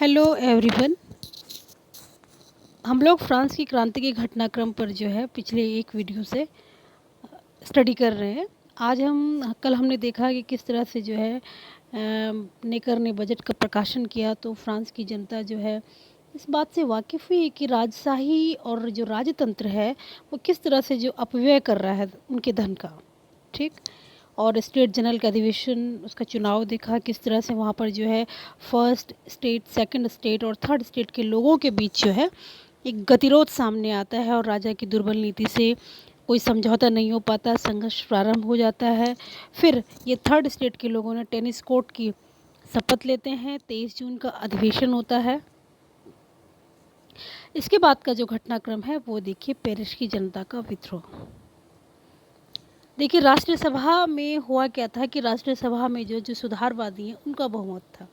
Hello everyone. हम लोग France की क्रांति के घटनाक्रम पर जो है पिछले एक वीडियो से स्टडी कर रहे हैं। आज कल हमने देखा कि किस तरह से जो है नेकर ने बजट का प्रकाशन किया तो फ्रांस की जनता जो है इस बात से वाकिफ़ हुई कि राजशाही और जो राजतंत्र है वो किस तरह से जो अपव्यय कर रहा है उनके धन का। ठीक। और स्टेट जनरल का अधिवेशन उसका चुनाव देखा किस तरह से वहाँ पर जो है फर्स्ट स्टेट, सेकंड स्टेट और थर्ड स्टेट के लोगों के बीच जो है एक गतिरोध सामने आता है और राजा की दुर्बल नीति से कोई समझौता नहीं हो पाता, संघर्ष प्रारंभ हो जाता है। फिर ये थर्ड स्टेट के लोगों ने टेनिस कोर्ट की शपथ लेते हैं। 23 जून का अधिवेशन होता है। इसके बाद का जो घटनाक्रम है वो देखिए, पेरिस की जनता का विद्रोह। देखिए, राष्ट्रीय सभा में हुआ क्या था कि राष्ट्रीय सभा में जो जो सुधारवादी हैं उनका बहुमत था।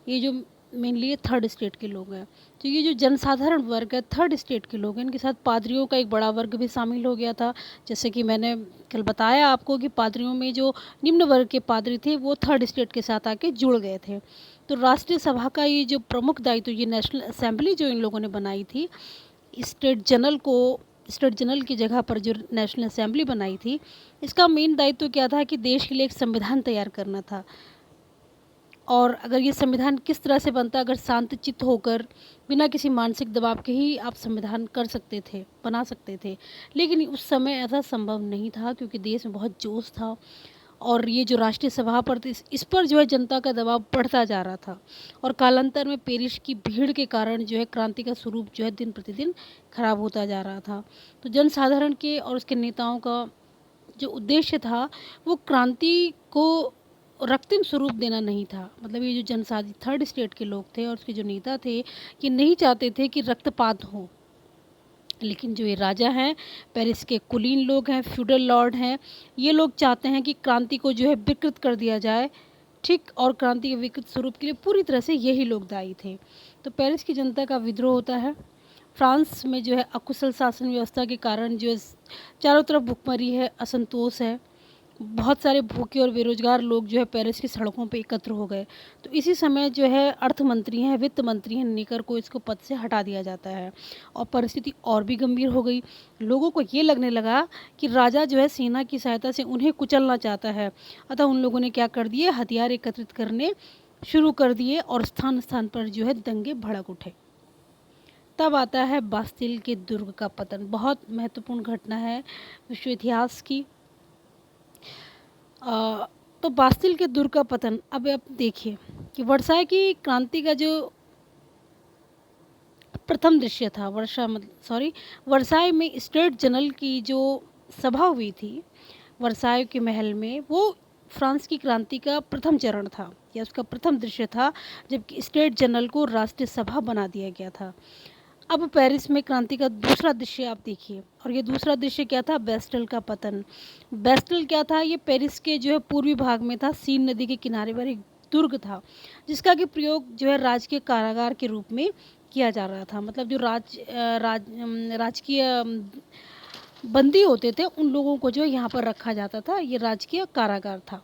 ये जो मेनली थर्ड स्टेट के लोग हैं, तो ये जो जनसाधारण वर्ग है थर्ड स्टेट के लोग हैं, इनके साथ पादरियों का एक बड़ा वर्ग भी शामिल हो गया था। जैसे कि मैंने कल बताया आपको कि पादरियों में जो निम्न वर्ग के पादरी थे वो थर्ड स्टेट के साथ आके जुड़ गए थे। तो राष्ट्रीय सभा का ये जो प्रमुख दायित्व ये नेशनल असेंबली जो इन लोगों ने बनाई थी, स्टेट जनरल की जगह पर जो नेशनल असेंबली बनाई थी, इसका मेन दायित्व क्या था कि देश के लिए एक संविधान तैयार करना था। और अगर ये संविधान किस तरह से बनता, अगर शांतचित्त होकर बिना किसी मानसिक दबाव के ही आप संविधान कर सकते थे, बना सकते थे। लेकिन उस समय ऐसा संभव नहीं था क्योंकि देश में बहुत जोश था और ये जो राष्ट्रीय सभा पर थी इस पर जो है जनता का दबाव बढ़ता जा रहा था। और कालांतर में पेरिस की भीड़ के कारण जो है क्रांति का स्वरूप जो है दिन प्रतिदिन खराब होता जा रहा था। तो जनसाधारण के और उसके नेताओं का जो उद्देश्य था वो क्रांति को रक्तिम स्वरूप देना नहीं था। मतलब ये जो जनसाधी थर्ड स्टेट के लोग थे और उसके जो नेता थे ये नहीं चाहते थे कि रक्तपात हो। लेकिन जो ये राजा हैं, पेरिस के कुलीन लोग हैं, फ्यूडल लॉर्ड हैं, ये लोग चाहते हैं कि क्रांति को जो है विकृत कर दिया जाए। ठीक। और क्रांति के विकृत स्वरूप के लिए पूरी तरह से यही लोग दायी थे। तो पेरिस की जनता का विद्रोह होता है। फ्रांस में जो है अकुशल शासन व्यवस्था के कारण जो है चारों तरफ भुखमरी है, असंतोष है। बहुत सारे भूखे और बेरोजगार लोग जो है पेरिस की सड़कों पे एकत्र हो गए। तो इसी समय जो है अर्थ मंत्री हैं, वित्त मंत्री हैं, नेकर को इसको पद से हटा दिया जाता है और परिस्थिति और भी गंभीर हो गई। लोगों को ये लगने लगा कि राजा जो है सेना की सहायता से उन्हें कुचलना चाहता है। अतः उन लोगों ने क्या कर दिए, हथियार एकत्रित करने शुरू कर दिए और स्थान स्थान पर जो है दंगे भड़क उठे। तब आता है बास्तिल के दुर्ग का पतन। बहुत महत्वपूर्ण घटना है विश्व इतिहास की। तो बास्तिल के दुर्ग का पतन। अब आप देखिए कि वर्साई की क्रांति का जो प्रथम दृश्य था, वर्साई में स्टेट जनरल की जो सभा हुई थी वर्साई के महल में, वो फ्रांस की क्रांति का प्रथम चरण था या उसका प्रथम दृश्य था, जबकि स्टेट जनरल को राष्ट्रीय सभा बना दिया गया था। अब पेरिस में क्रांति का दूसरा दृश्य आप देखिए, और ये दूसरा दृश्य क्या था, बेस्टल का पतन। बेस्टल क्या था, ये पेरिस के जो है पूर्वी भाग में था, सीन नदी के किनारे पर एक दुर्ग था जिसका कि प्रयोग जो है राजकीय कारागार के रूप में किया जा रहा था। मतलब जो राजकीय बंदी होते थे उन लोगों को जो यहाँ पर रखा जाता था, ये राजकीय कारागार था।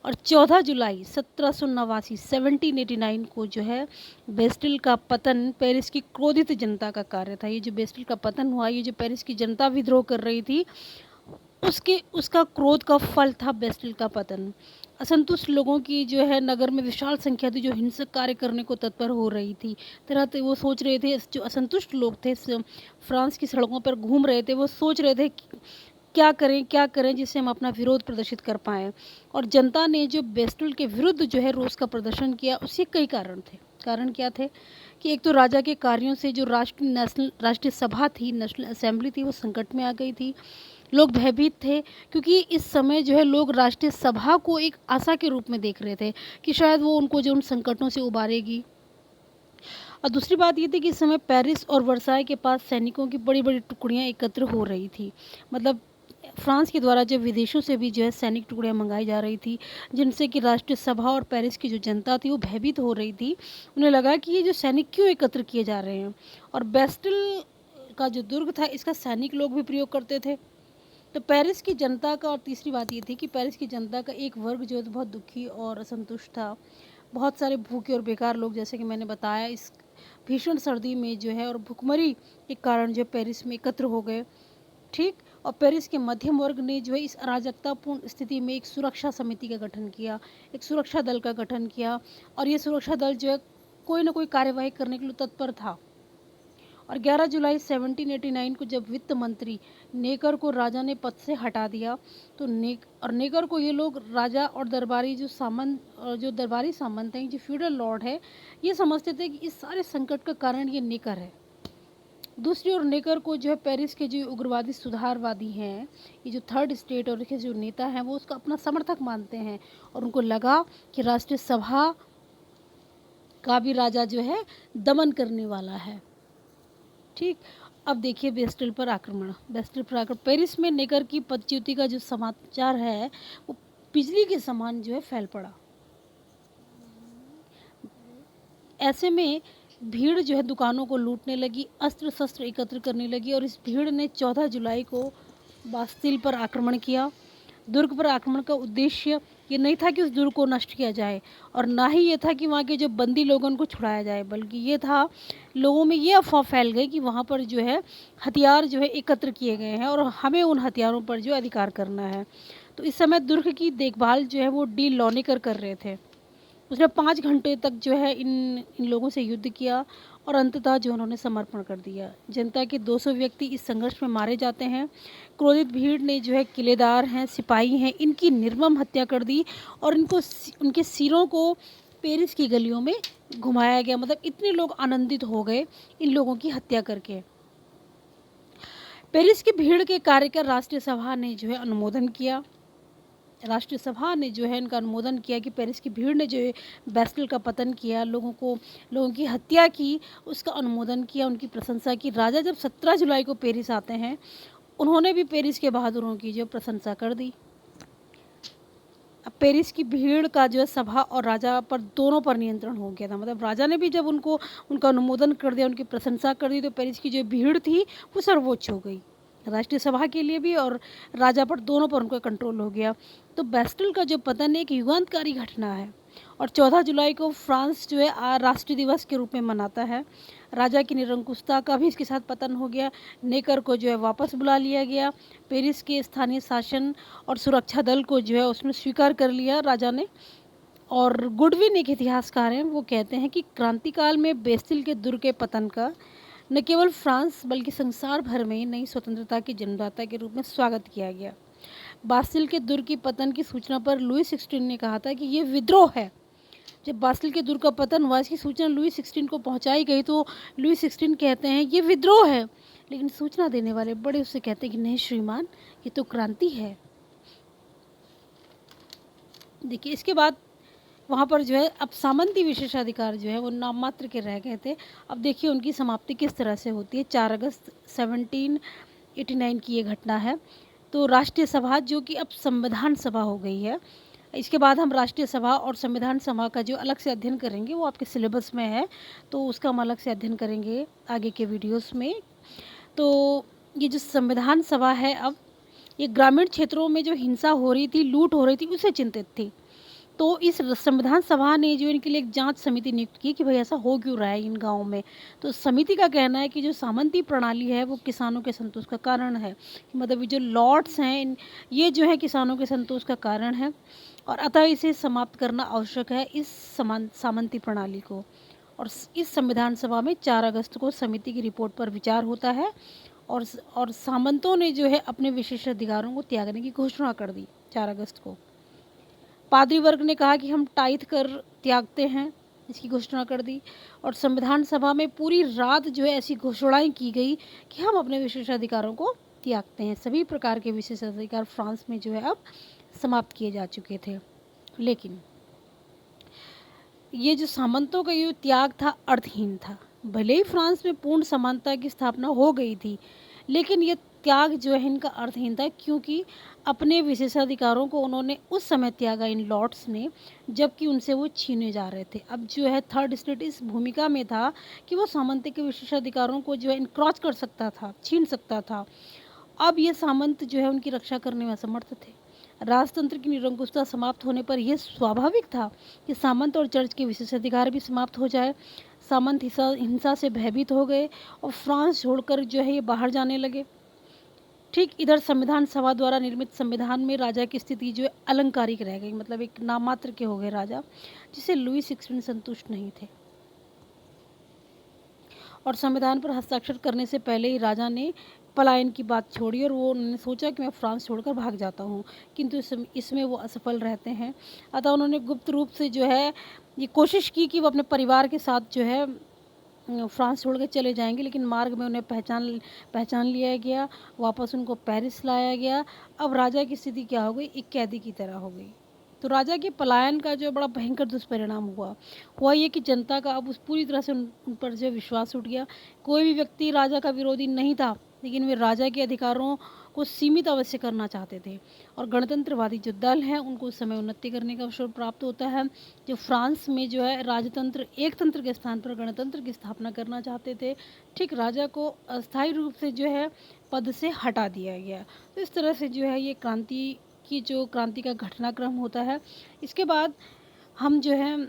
और 14 जुलाई 1789 1789 को जो है बेस्टिल का पतन पेरिस की क्रोधित जनता का कार्य था। ये जो बेस्टिल का पतन हुआ, ये जो पेरिस की जनता विद्रोह कर रही थी उसका क्रोध का फल था बेस्टिल का पतन। असंतुष्ट लोगों की जो है नगर में विशाल संख्या थी जो हिंसक कार्य करने को तत्पर हो रही थी। तरह वो सोच रहे थे, जो असंतुष्ट लोग थे फ्रांस की सड़कों पर घूम रहे थे, वो सोच रहे थे क्या करें जिससे हम अपना विरोध प्रदर्शित कर पाएँ। और जनता ने जो बेस्टुल के विरुद्ध जो है रोष का प्रदर्शन किया, उसके कई कारण थे। कारण क्या थे कि एक तो राजा के कार्यों से जो राष्ट्रीय सभा थी, नेशनल असेंबली थी, वो संकट में आ गई थी। लोग भयभीत थे क्योंकि इस समय जो है लोग राष्ट्रीय सभा को एक आशा के रूप में देख रहे थे कि शायद वो उनको जो उन संकटों से उबारेगी। और दूसरी बात ये थी कि इस समय पेरिस और वर्साई के पास सैनिकों की बड़ी बड़ी टुकड़ियाँ एकत्र हो रही थी। मतलब फ्रांस के द्वारा जो विदेशों से भी जो है सैनिक टुकड़ियाँ मंगाई जा रही थी, जिनसे कि राष्ट्रीय सभा और पेरिस की जो जनता थी वो भयभीत हो रही थी। उन्हें लगा कि ये जो सैनिक क्यों एकत्र किए जा रहे हैं। और बेस्टिल का जो दुर्ग था इसका सैनिक लोग भी प्रयोग करते थे। तो पेरिस की जनता का, और तीसरी बात ये थी कि पेरिस की जनता का एक वर्ग जो है बहुत दुखी और असंतुष्ट था। बहुत सारे भूखे और बेकार लोग, जैसे कि मैंने बताया, इस भीषण सर्दी में जो है और भुखमरी के कारण जो पेरिस में एकत्र हो गए। ठीक। और पेरिस के मध्यम वर्ग ने जो है इस अराजकतापूर्ण स्थिति में एक सुरक्षा समिति का गठन किया, एक सुरक्षा दल का गठन किया, और ये सुरक्षा दल जो है कोई ना कोई कार्यवाही करने के लिए तत्पर था। और 11 जुलाई 1789 को जब वित्त मंत्री नेकर को राजा ने पद से हटा दिया, तो नेकर को ये लोग राजा और दरबारी जो दरबारी सामंत हैं, जो फ्यूडल लॉर्ड है, ये समझते थे कि इस सारे संकट का कारण ये नेकर है। दूसरी ओर नेकर को जो है पेरिस के जो उग्रवादी सुधारवादी हैं, ये जो थर्ड स्टेट और के जो नेता हैं, वो उसका अपना समर्थक मानते हैं, और उनको लगा कि राष्ट्रीय सभा का भी राजा जो है दमन करने वाला है। ठीक। अब देखिए बेस्टिल पर आक्रमण। पेरिस में नेकर की पदच्युति का जो समाचार है वो बिजली के समान जो है फैल पड़ा। ऐसे में भीड़ जो है दुकानों को लूटने लगी, अस्त्र शस्त्र एकत्र करने लगी, और इस भीड़ ने 14 जुलाई को बास्तिल पर आक्रमण किया। दुर्ग पर आक्रमण का उद्देश्य ये नहीं था कि उस दुर्ग को नष्ट किया जाए, और ना ही ये था कि वहाँ के जो बंदी लोगों को छुड़ाया जाए, बल्कि ये था, लोगों में ये अफवाह फैल गई कि वहाँ पर जो है हथियार जो है एकत्र किए गए हैं और हमें उन हथियारों पर जो अधिकार करना है। तो इस समय दुर्ग की देखभाल जो है वो डी लॉनेकर कर रहे थे। उसने 5 घंटे तक जो है इन लोगों से युद्ध किया, और अंततः जो उन्होंने समर्पण कर दिया। जनता के 200 व्यक्ति इस संघर्ष में मारे जाते हैं। क्रोधित भीड़ ने जो है किलेदार हैं, सिपाही हैं, इनकी निर्मम हत्या कर दी, और उनके सिरों को पेरिस की गलियों में घुमाया गया। मतलब इतने लोग आनंदित हो गए इन लोगों की हत्या करके। पेरिस की भीड़ के कार्य का राष्ट्रीय सभा ने जो है अनुमोदन किया। राष्ट्रीय सभा ने जो है इनका अनुमोदन किया कि पेरिस की भीड़ ने जो है बेस्टिल का पतन किया, लोगों की हत्या की, उसका अनुमोदन किया, उनकी प्रशंसा की। राजा जब 17 जुलाई को पेरिस आते हैं, उन्होंने भी पेरिस के बहादुरों की जो प्रशंसा कर दी। अब पेरिस की भीड़ का जो है सभा और राजा पर दोनों पर नियंत्रण हो गया था। मतलब राजा ने भी जब उनका अनुमोदन कर दिया, उनकी प्रशंसा कर दी, तो पेरिस की जो भीड़ थी वो सर्वोच्च हो गई, राष्ट्रीय सभा के लिए भी और राजा पर, दोनों पर उनका कंट्रोल हो गया। तो बेस्टिल का जो पतन एक युगांतकारी घटना है, और 14 जुलाई को फ्रांस जो है राष्ट्रीय दिवस के रूप में मनाता है। राजा की निरंकुशता का भी इसके साथ पतन हो गया। नेकर को जो है वापस बुला लिया गया। पेरिस के स्थानीय शासन और सुरक्षा दल को जो है उसने स्वीकार कर लिया राजा ने। और गुडविन एक इतिहासकार हैं, वो कहते हैं कि क्रांतिकाल में बेस्टिल के दुर्ग के पतन का न केवल फ्रांस बल्कि संसार भर में नई स्वतंत्रता की जन्मदाता के रूप में स्वागत किया गया। बास्टिल के दुर्ग की पतन की सूचना पर लुई 16 ने कहा था कि ये विद्रोह है। जब बास्टिल के दुर्ग का पतन हुआ, इसकी सूचना लुई 16 को पहुंचाई गई, तो लुई 16 कहते हैं ये विद्रोह है। लेकिन सूचना देने वाले बड़े उससे कहते हैं कि नहीं श्रीमान, ये तो क्रांति है। देखिए इसके बाद वहाँ पर जो है अब सामंती विशेषाधिकार जो है वो नाम मात्र के रह गए थे। अब देखिए उनकी समाप्ति किस तरह से होती है। 4 अगस्त 1789 की ये घटना है। तो राष्ट्रीय सभा जो कि अब संविधान सभा हो गई है, इसके बाद हम राष्ट्रीय सभा और संविधान सभा का जो अलग से अध्ययन करेंगे वो आपके सिलेबस में है, तो उसका हम अलग से अध्ययन करेंगे आगे के वीडियोस में। तो ये जो संविधान सभा है, अब ये ग्रामीण क्षेत्रों में जो हिंसा हो रही थी, लूट हो रही थी, उससे चिंतित थी। तो इस संविधान सभा ने जो इनके लिए एक जांच समिति नियुक्त की कि भाई ऐसा हो क्यों रहा है इन गाँव में। तो समिति का कहना है कि जो सामंती प्रणाली है वो किसानों के संतोष का कारण है। मतलब ये जो लॉर्ड्स हैं, ये जो है किसानों के संतोष का कारण है, और अतः इसे समाप्त करना आवश्यक है, इस सामंती प्रणाली को। और इस संविधान सभा में 4 अगस्त को समिति की रिपोर्ट पर विचार होता है, और सामंतों ने जो है अपने विशेषाधिकारों को त्यागने की घोषणा कर दी 4 अगस्त को। पादरी वर्ग ने कहा कि हम टाइथ कर त्यागते हैं, इसकी घोषणा कर दी। और संविधान सभा में पूरी रात जो है ऐसी घोषणाएं की गई कि हम अपने विशेषाधिकारों को त्यागते हैं। सभी प्रकार के विशेषाधिकार फ्रांस में जो है अब समाप्त किए जा चुके थे। लेकिन ये जो सामंतों का ये त्याग था अर्थहीन था। भले ही फ्रांस में पूर्ण समानता की स्थापना हो गई थी, लेकिन ये त्याग जो है इनका अर्थहीन था, क्योंकि अपने विशेषाधिकारों को उन्होंने उस समय त्यागा इन लॉर्ड्स ने, जबकि उनसे वो छीने जा रहे थे। अब जो है थर्ड स्टेट इस भूमिका में था कि वो सामंत के विशेषाधिकारों को जो है इनक्रॉच कर सकता था, छीन सकता था। अब ये सामंत जो है उनकी रक्षा करने में असमर्थ थे। राजतंत्र की निरंकुशता समाप्त होने पर यह स्वाभाविक था कि सामंत और चर्च के विशेषाधिकार भी समाप्त हो जाए। सामंत हिंसा से भयभीत हो गए और फ्रांस छोड़कर जो है ये बाहर जाने लगे। ठीक इधर संविधान सभा द्वारा निर्मित संविधान में राजा की स्थिति जो है अलंकारिक रह गई, मतलब एक नाम मात्र के हो गए राजा, जिसे लुई 16 संतुष्ट नहीं थे। और संविधान पर हस्ताक्षर करने से पहले ही राजा ने पलायन की बात छोड़ी और वो उन्होंने सोचा कि मैं फ्रांस छोड़कर भाग जाता हूँ, किंतु इसमें वो असफल रहते हैं। अतः उन्होंने गुप्त रूप से जो है ये कोशिश की कि वो अपने परिवार के साथ जो है फ्रांस छोड़ के चले जाएंगे, लेकिन मार्ग में उन्हें पहचान लिया गया, वापस उनको पेरिस लाया गया। अब राजा की स्थिति क्या हो गई, एक कैदी की तरह हो गई। तो राजा के पलायन का जो बड़ा भयंकर दुष्परिणाम हुआ ये कि जनता का अब उस पूरी तरह से उन पर जो विश्वास उठ गया। कोई भी व्यक्ति राजा का विरोधी नहीं था, लेकिन वे राजा के अधिकारों को सीमित अवश्य करना चाहते थे। और गणतंत्रवादी जो दल हैं उनको उस समय उन्नति करने का अवसर प्राप्त होता है। जो फ्रांस में जो है राजतंत्र एक तंत्र के स्थान पर गणतंत्र की स्थापना करना चाहते थे, ठीक राजा को अस्थायी रूप से जो है पद से हटा दिया गया। तो इस तरह से जो है ये क्रांति का घटनाक्रम होता है। इसके बाद हम जो है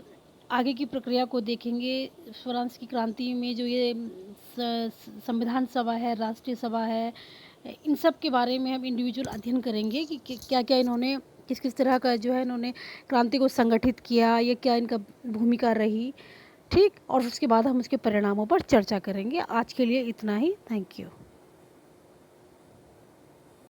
आगे की प्रक्रिया को देखेंगे। फ्रांस की क्रांति में जो ये संविधान सभा है, राष्ट्रीय सभा है, इन सब के बारे में हम इंडिविजुअल अध्ययन करेंगे कि क्या क्या इन्होंने किस तरह का जो है इन्होंने क्रांति को संगठित किया, ये क्या इनका भूमिका रही। ठीक, और उसके बाद हम उसके परिणामों पर चर्चा करेंगे। आज के लिए इतना ही। Thank you.